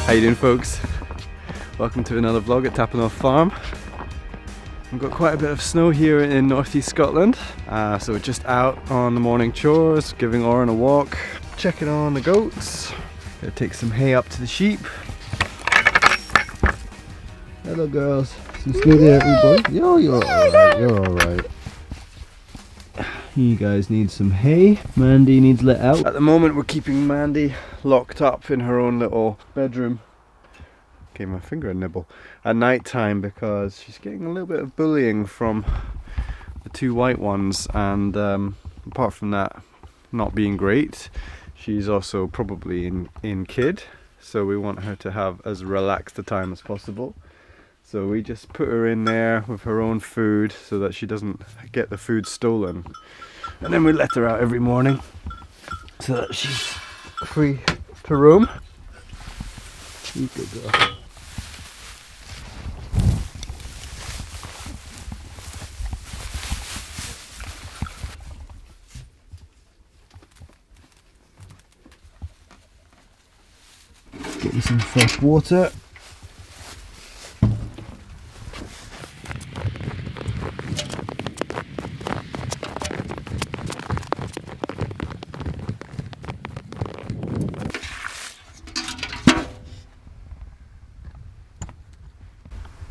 How you doing, folks? Welcome to another vlog at Noth Farm. We've got quite a bit of snow here in northeast Scotland, so we're just out on the morning chores, giving Oren a walk, checking on the goats. Gonna take some hay up to the sheep. Hello, girls. Some snow there, everybody. Yo, you're alright. You're alright. You guys need some hay. Mandy needs let out. At the moment, we're keeping Mandy locked up in her own little bedroom. Gave my finger a nibble at night time because she's getting a little bit of bullying from the two white ones, and apart from that not being great, she's also probably in kid, so we want her to have as relaxed a time as possible. So we just put her in there with her own food so that she doesn't get the food stolen, and then we let her out every morning so that she's free to roam. You good girl. Get you some fresh water.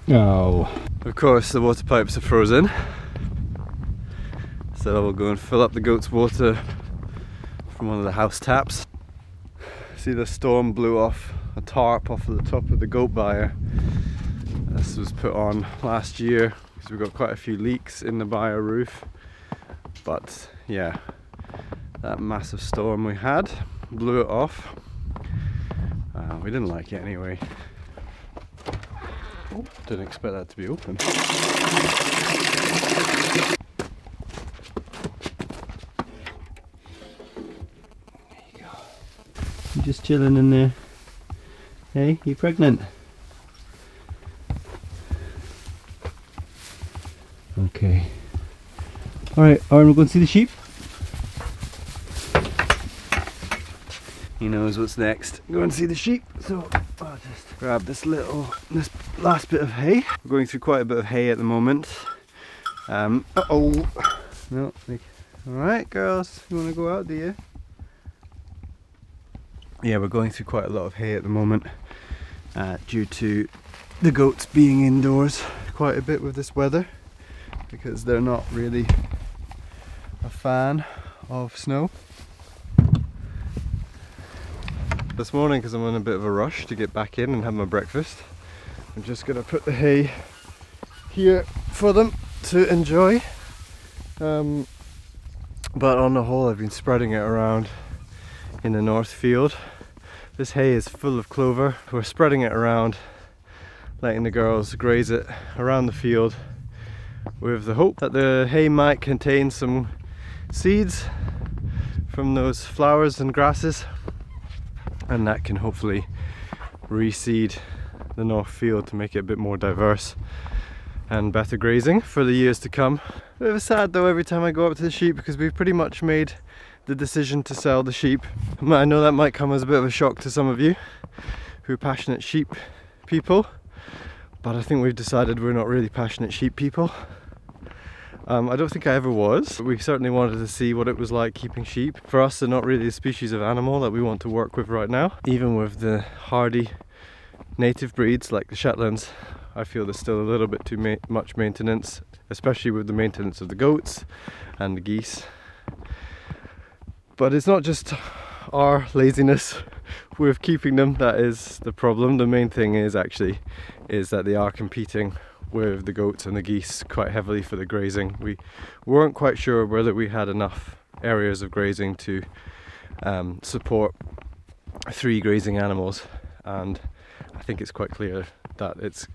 Oh. Of course the water pipes are frozen, so we'll go and fill up the goat's water from one of the house taps. See, the storm blew off a tarp off of the top of the goat byre. This was put on last year because we got quite a few leaks in the byre roof, but yeah, that massive storm we had blew it off. We didn't like it anyway. Oh, didn't expect that to be open. There you go. You just chilling in there. Hey, you pregnant? Okay. Alright, Aaron, we're going to see the sheep. He knows what's next. Go and see the sheep. So I'll just grab this last bit of hay. We're going through quite a bit of hay at the moment. Uh-oh. No. Alright, girls. You want to go out, do you? Yeah, we're going through quite a lot of hay at the moment due to the goats being indoors quite a bit with this weather, because they're not really a fan of snow. This morning, because I'm in a bit of a rush to get back in and have my breakfast, I'm just going to put the hay here for them to enjoy. But on the whole, I've been spreading it around in the north field. This hay is full of clover. We're spreading it around, letting the girls graze it around the field with the hope that the hay might contain some seeds from those flowers and grasses, and that can hopefully reseed the north field to make it a bit more diverse and better grazing for the years to come. Bit of a sad though every time I go up to the sheep, because we've pretty much made the decision to sell the sheep. I know that might come as a bit of a shock to some of you who are passionate sheep people, but I think we've decided we're not really passionate sheep people. I don't think I ever was, but we certainly wanted to see what it was like keeping sheep. For us, they're not really the species of animal that we want to work with right now. Even with the hardy native breeds like the Shetlands, I feel there's still a little bit too much maintenance, especially with the maintenance of the goats and the geese. But it's not just our laziness with keeping them that is the problem. The main thing is that they are competing with the goats and the geese quite heavily for the grazing. We weren't quite sure whether we had enough areas of grazing to support 3 grazing animals, and I think it's quite clear that it's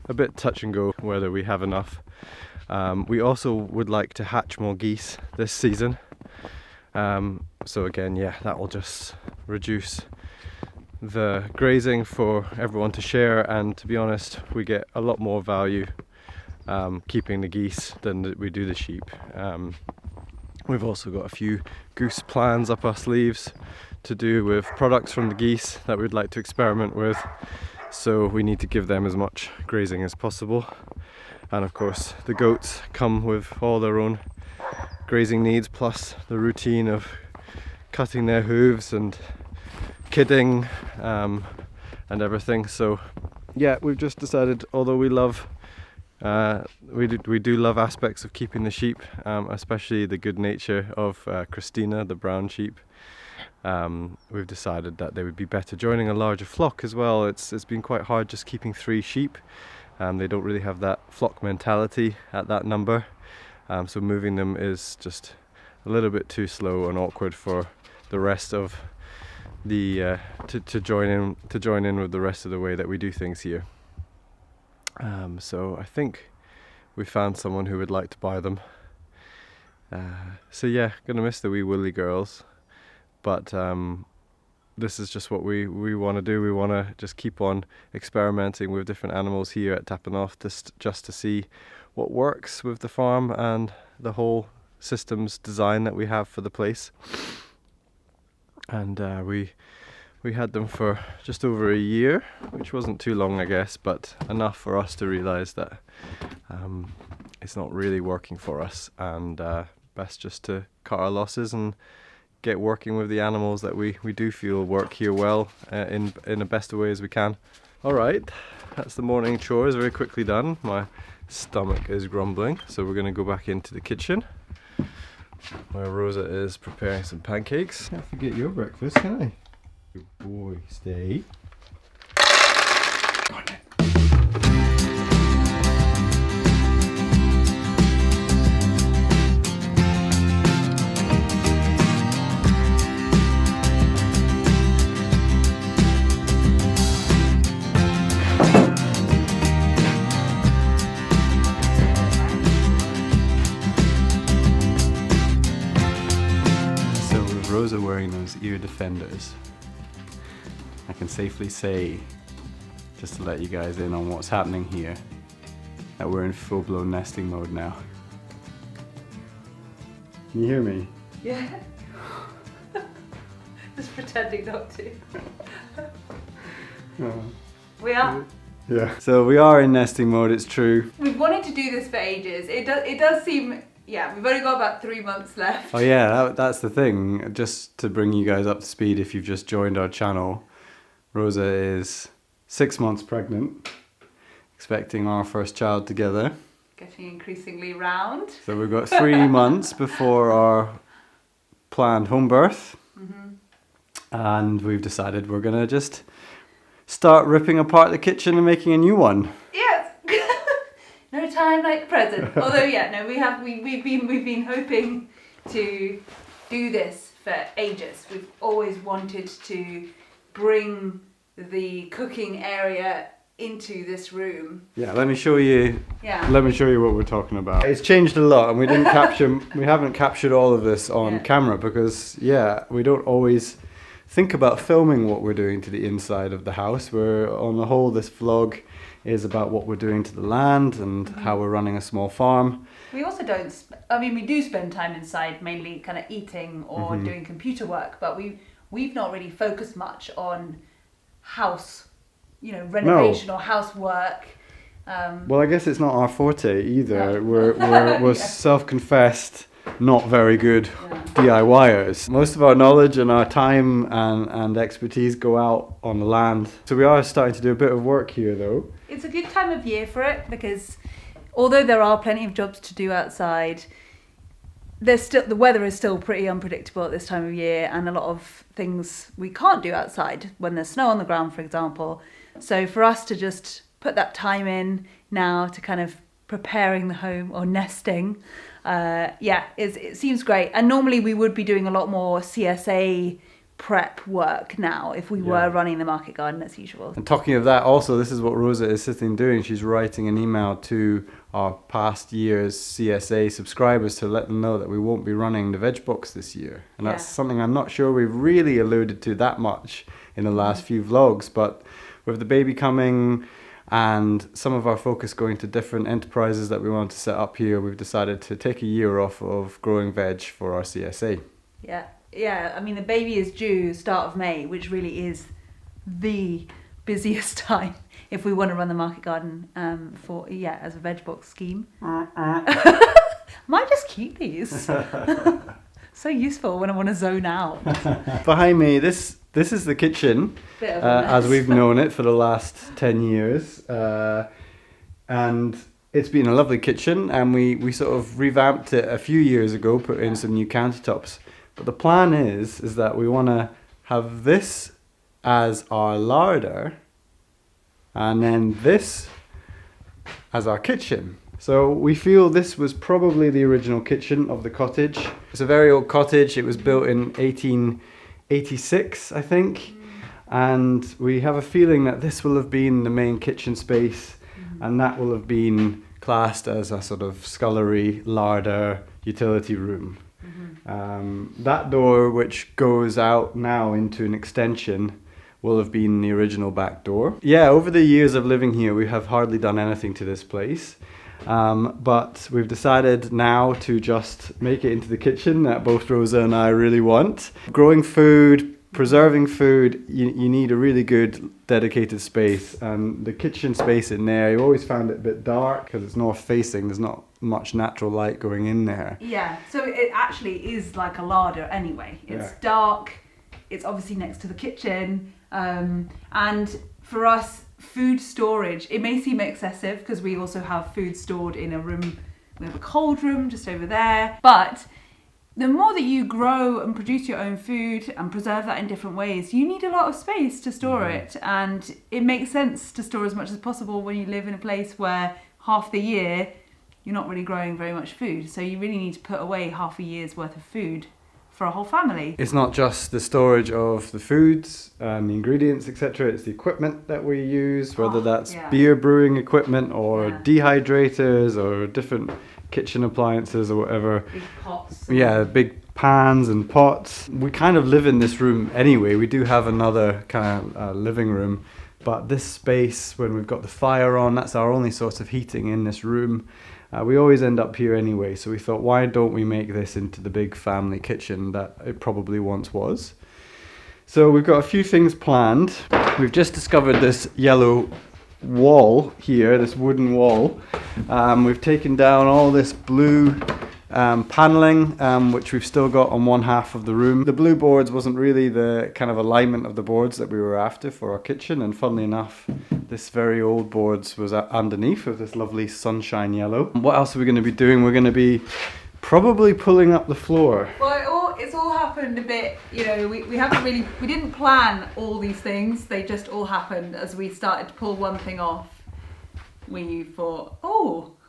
a bit touch and go whether we have enough. We also would like to hatch more geese this season. So again, yeah, that will just reduce the grazing for everyone to share, and to be honest, we get a lot more value keeping the geese than we do the sheep. We've also got a few goose plans up our sleeves to do with products from the geese that we'd like to experiment with. So we need to give them as much grazing as possible. And of course the goats come with all their own grazing needs, plus the routine of cutting their hooves and kidding and everything. So yeah, we've just decided, although we love we do love aspects of keeping the sheep, especially the good nature of Christina, the brown sheep. We've decided that they would be better joining a larger flock as well. It's been quite hard just keeping 3 sheep. They don't really have that flock mentality at that number. So moving them is just a little bit too slow and awkward for the rest of the to join in with the rest of the way that we do things here. So I think we found someone who would like to buy them. So yeah, gonna miss the wee woolly girls, but this is just what we want to do. We want to just keep on experimenting with different animals here at Noth, just to see what works with the farm and the whole systems design that we have for the place. And we had them for just over a year, which wasn't too long, I guess, but enough for us to realise that it's not really working for us, and best just to cut our losses and get working with the animals that we do feel work here well, in the best way as we can. Alright, that's the morning chores very quickly done. My stomach is grumbling, so we're going to go back into the kitchen where Rosa is preparing some pancakes. Can't forget your breakfast, can I? Good boy, stay. Go on then. Rosa wearing those ear defenders, I can safely say, just to let you guys in on what's happening here, that we're in full-blown nesting mode now. Can you hear me? Yeah. Just pretending not to. We are. Yeah. So we are in nesting mode, it's true. We've wanted to do this for ages. It does seem, yeah, we've only got about 3 months left. Oh yeah, that's the thing. Just to bring you guys up to speed, if you've just joined our channel, Rosa is 6 months pregnant, expecting our first child together. Getting increasingly round. So we've got 3 months before our planned home birth. Mm-hmm. And we've decided we're gonna just start ripping apart the kitchen and making a new one. Yes. No time like the present. Although yeah, no, we've been hoping to do this for ages. We've always wanted to bring the cooking area into this room. Yeah, let me show you. Yeah. Let me show you what we're talking about. It's changed a lot, and we haven't captured all of this on camera because we don't always think about filming what we're doing to the inside of the house. We're, on the whole, this vlog is about what we're doing to the land and how we're running a small farm. We also don't, we do spend time inside, mainly kind of eating or doing computer work, but we've not really focused much on house, renovation or housework. Well, I guess it's not our forte either. No. We're self-confessed not very good DIYers. Most of our knowledge and our time and expertise go out on the land. So we are starting to do a bit of work here though. It's a good time of year for it because although there are plenty of jobs to do outside, the weather is still pretty unpredictable at this time of year, and a lot of things we can't do outside when there's snow on the ground, for example. So for us to just put that time in now to kind of preparing the home or nesting, it seems great. And normally we would be doing a lot more CSA prep work now if we were running the market garden as usual. And talking of that, also, this is what Rosa is sitting doing. She's writing an email to our past year's CSA subscribers to let them know that we won't be running the veg box this year. And that's something I'm not sure we've really alluded to that much in the last few vlogs, but with the baby coming and some of our focus going to different enterprises that we want to set up here, we've decided to take a year off of growing veg for our CSA. Yeah, Yeah, I mean, the baby is due start of May, which really is the busiest time if we want to run the market garden as a veg box scheme. Might just keep these. So useful when I want to zone out. Behind me, this is the kitchen, Bit of a mess. as we've known it for the last 10 years. And it's been a lovely kitchen, and we sort of revamped it a few years ago, put in some new countertops. But the plan is that we want to have this as our larder, and then this as our kitchen. So we feel this was probably the original kitchen of the cottage. It's a very old cottage. It was built in 1886, I think. And we have a feeling that this will have been the main kitchen space, and that will have been classed as a sort of scullery, larder, utility room. That door, which goes out now into an extension, will have been the original back door. Yeah, over the years of living here, we have hardly done anything to this place. But we've decided now to just make it into the kitchen that both Rosa and I really want. Growing food, preserving food, you need a really good dedicated space. And the kitchen space in there, you always found it a bit dark because it's north facing. There's not much natural light going in there. Yeah, so it actually is like a larder anyway. It's dark, it's obviously next to the kitchen. And for us, food storage, it may seem excessive because we also have food stored in a room. We have a cold room just over there. But the more that you grow and produce your own food and preserve that in different ways, you need a lot of space to store it. And it makes sense to store as much as possible when you live in a place where half the year you're not really growing very much food. So you really need to put away half a year's worth of food for a whole family. It's not just the storage of the foods and the ingredients, etc. It's the equipment that we use, whether that's beer brewing equipment or dehydrators or different kitchen appliances or whatever. Big pots. Yeah, big pans and pots. We kind of live in this room anyway. We do have another kind of living room, but this space, when we've got the fire on, that's our only source of heating in this room. We always end up here anyway, so we thought, why don't we make this into the big family kitchen that it probably once was? So we've got a few things planned. We've just discovered this yellow wall here, this wooden wall. We've taken down all this blue paneling, which we've still got on one half of the room. The blue boards wasn't really the kind of alignment of the boards that we were after for our kitchen, and funnily enough, this very old boards was underneath with this lovely sunshine yellow. What else are we going to be doing? We're going to be probably pulling up the floor. Well, it's all happened a bit, we haven't really, we didn't plan all these things. They just all happened as we started to pull one thing off. We thought,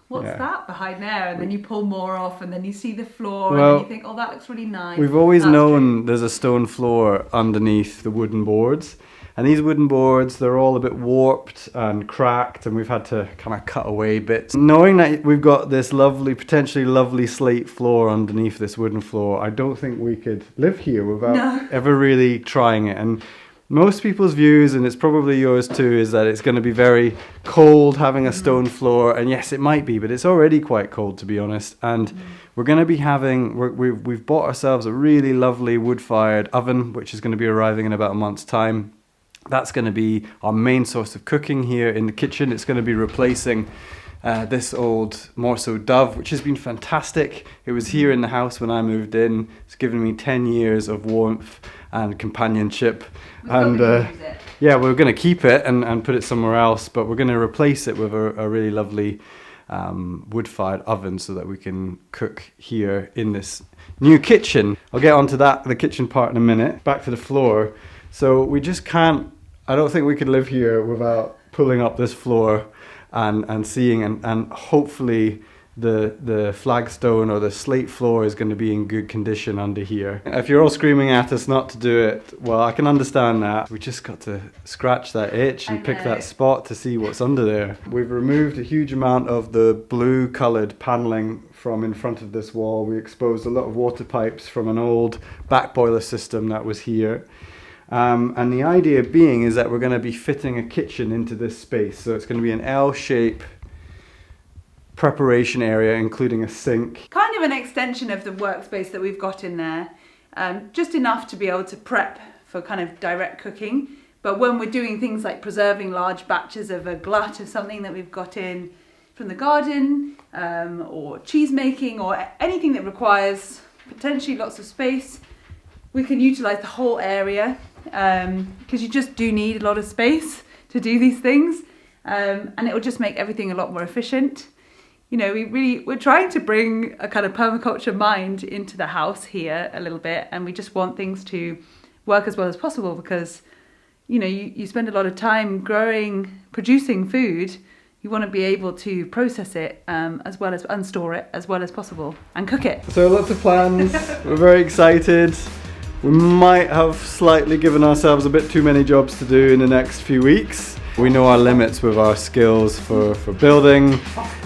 what's that behind there? And then you pull more off, and then you see the floor, and then you think, that looks really nice. We've always known there's a stone floor underneath the wooden boards. And these wooden boards, they're all a bit warped and cracked, and we've had to kind of cut away bits. Knowing that we've got this potentially lovely slate floor underneath this wooden floor, I don't think we could live here without ever really trying it. And most people's views, and it's probably yours too, is that it's going to be very cold having a stone floor. And yes, it might be, but it's already quite cold, to be honest. And we're going to be we've bought ourselves a really lovely wood-fired oven, which is going to be arriving in about a month's time. That's going to be our main source of cooking here in the kitchen. It's going to be replacing this old Morso Dove, which has been fantastic. It was here in the house when I moved in. It's given me 10 years of warmth and companionship. We're going to keep it and put it somewhere else, but we're going to replace it with a really lovely wood-fired oven so that we can cook here in this new kitchen. I'll get onto the kitchen part in a minute. Back to the floor. So we just can't, I don't think we could live here without pulling up this floor and seeing, and hopefully the flagstone or the slate floor is going to be in good condition under here. If you're all screaming at us not to do it, well, I can understand that. We just got to scratch that itch and pick that spot to see what's under there. We've removed a huge amount of the blue coloured paneling from in front of this wall. We exposed a lot of water pipes from an old back boiler system that was here. And the idea being is that we're going to be fitting a kitchen into this space. So it's going to be an L-shape preparation area, including a sink. Kind of an extension of the workspace that we've got in there. just enough to be able to prep for kind of direct cooking. But when we're doing things like preserving large batches of a glut of something that we've got in from the garden, or cheese making, or anything that requires potentially lots of space, we can utilise the whole area, because you just do need a lot of space to do these things, and it will just make everything a lot more efficient. You know, we're trying to bring a kind of permaculture mind into the house here a little bit, and we just want things to work as well as possible, because you know, you spend a lot of time producing food. You want to be able to process it as well as, and store it as well as possible, and cook it. So lots of plans. We're very excited. We might have slightly given ourselves a bit too many jobs to do in the next few weeks. We know our limits with our skills for building,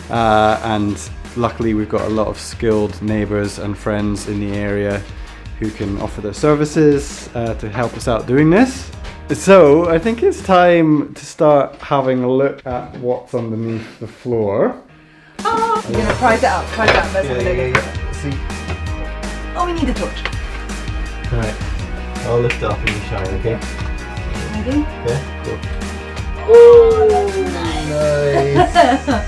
and luckily we've got a lot of skilled neighbours and friends in the area who can offer their services to help us out doing this. So I think it's time to start having a look at what's underneath the floor. Oh, you're gonna prise it out. Yeah. See. Oh, we need a torch. Right. I'll lift it up and you shine, okay? Ready? Yeah, cool. Oh, that's nice. Nice. So nice.